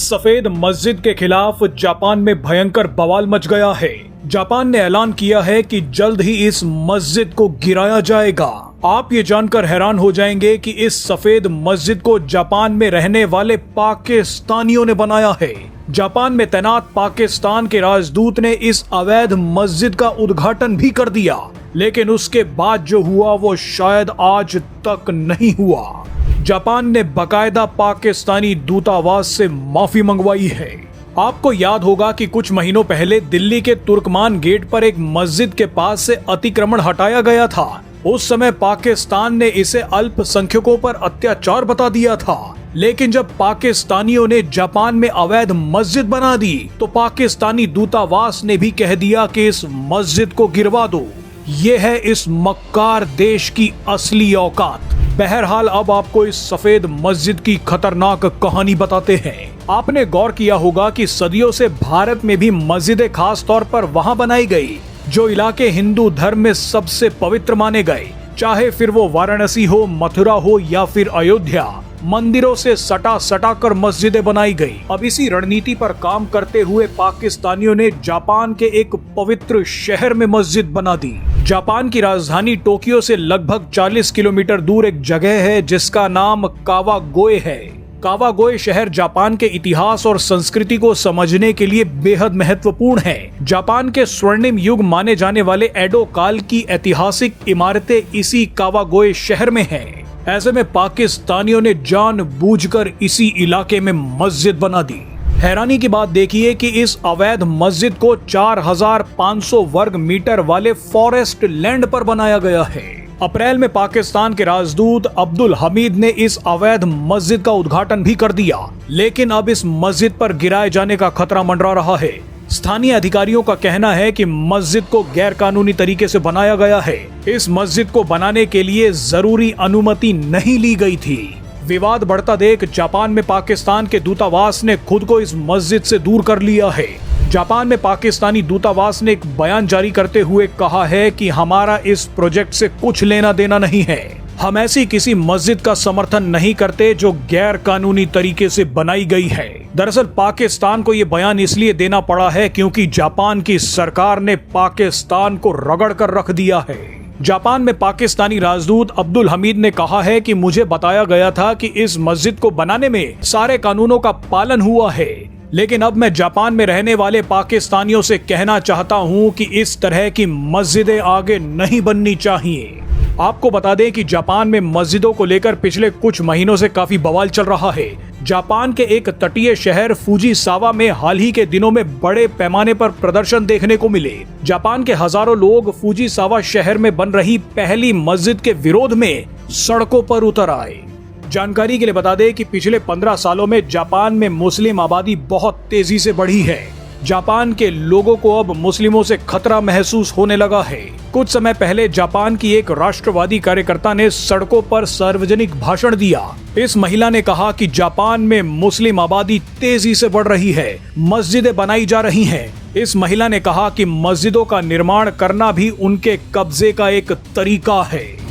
सफेद मस्जिद के खिलाफ जापान में भयंकर बवाल मच गया है। जापान ने ऐलान किया है कि जल्द ही इस मस्जिद को गिराया जाएगा। आप ये जानकर हैरान हो जाएंगे कि इस सफेद मस्जिद को जापान में रहने वाले पाकिस्तानियों ने बनाया है। जापान में तैनात पाकिस्तान के राजदूत ने इस अवैध मस्जिद का उद्घाटन भी कर दिया, लेकिन उसके बाद जो हुआ वो शायद आज तक नहीं हुआ। जापान ने बाकायदा पाकिस्तानी दूतावास से माफी मंगवाई है। आपको याद होगा कि कुछ महीनों पहले दिल्ली के तुर्कमान गेट पर एक मस्जिद के पास से अतिक्रमण हटाया गया था। उस समय पाकिस्तान ने इसे अल्पसंख्यकों पर अत्याचार बता दिया था, लेकिन जब पाकिस्तानियों ने जापान में अवैध मस्जिद बना दी तो पाकिस्तानी दूतावास ने भी कह दिया कि इस मस्जिद को गिरवा दो। ये है इस मक्कार देश की असली औकात। बहरहाल अब आपको इस सफेद मस्जिद की खतरनाक कहानी बताते हैं। आपने गौर किया होगा कि सदियों से भारत में भी मस्जिदें खास तौर पर वहां बनाई गई जो इलाके हिंदू धर्म में सबसे पवित्र माने गए, चाहे फिर वो वाराणसी हो, मथुरा हो या फिर अयोध्या। मंदिरों से सटा कर मस्जिदें बनाई गई। अब इसी रणनीति पर काम करते हुए पाकिस्तानियों ने जापान के एक पवित्र शहर में मस्जिद बना दी। जापान की राजधानी टोक्यो से लगभग 40 किलोमीटर दूर एक जगह है जिसका नाम कावागोए है। कावागोए शहर जापान के इतिहास और संस्कृति को समझने के लिए बेहद महत्वपूर्ण है। जापान के स्वर्णिम युग माने जाने वाले एडो काल की ऐतिहासिक इमारतें इसी कावागोए शहर में हैं। ऐसे में पाकिस्तानियों ने जानबूझकर इसी इलाके में मस्जिद बना दी। हैरानी की बात देखिए कि इस अवैध मस्जिद को 4500 वर्ग मीटर वाले फॉरेस्ट लैंड पर बनाया गया है। अप्रैल में पाकिस्तान के राजदूत अब्दुल हमीद ने इस अवैध मस्जिद का उद्घाटन भी कर दिया, लेकिन अब इस मस्जिद पर गिराए जाने का खतरा मंडरा रहा है। स्थानीय अधिकारियों का कहना है कि मस्जिद को गैर कानूनी तरीके से बनाया गया है। इस मस्जिद को बनाने के लिए जरूरी अनुमति नहीं ली गई थी। विवाद बढ़ता देख जापान में पाकिस्तान के दूतावास ने खुद को इस मस्जिद से दूर कर लिया है। जापान में पाकिस्तानी दूतावास ने एक बयान जारी करते हुए कहा है कि हमारा इस प्रोजेक्ट से कुछ लेना देना नहीं है। हम ऐसी किसी मस्जिद का समर्थन नहीं करते जो गैर कानूनी तरीके से बनाई गई है। दरअसल पाकिस्तान को ये बयान इसलिए देना पड़ा है क्योंकि जापान की सरकार ने पाकिस्तान को रगड़ कर रख दिया है। जापान में पाकिस्तानी राजदूत अब्दुल हमीद ने कहा है कि मुझे बताया गया था कि इस मस्जिद को बनाने में सारे कानूनों का पालन हुआ है, लेकिन अब मैं जापान में रहने वाले पाकिस्तानियों से कहना चाहता हूं कि इस तरह की मस्जिदें आगे नहीं बननी चाहिए। आपको बता दें कि जापान में मस्जिदों को लेकर पिछले कुछ महीनों से काफी बवाल चल रहा है। जापान के एक तटीय शहर फुजीसावा में हाल ही के दिनों में बड़े पैमाने पर प्रदर्शन देखने को मिले। जापान के हजारों लोग फुजीसावा शहर में बन रही पहली मस्जिद के विरोध में सड़कों पर उतर आए। जानकारी के लिए बता दें कि पिछले 15 सालों में जापान में मुस्लिम आबादी बहुत तेजी से बढ़ी है। जापान के लोगों को अब मुस्लिमों से खतरा महसूस होने लगा है। कुछ समय पहले जापान की एक राष्ट्रवादी कार्यकर्ता ने सड़कों पर सार्वजनिक भाषण दिया। इस महिला ने कहा कि जापान में मुस्लिम आबादी तेजी से बढ़ रही है, मस्जिदें बनाई जा रही हैं। इस महिला ने कहा कि मस्जिदों का निर्माण करना भी उनके कब्जे का एक तरीका है।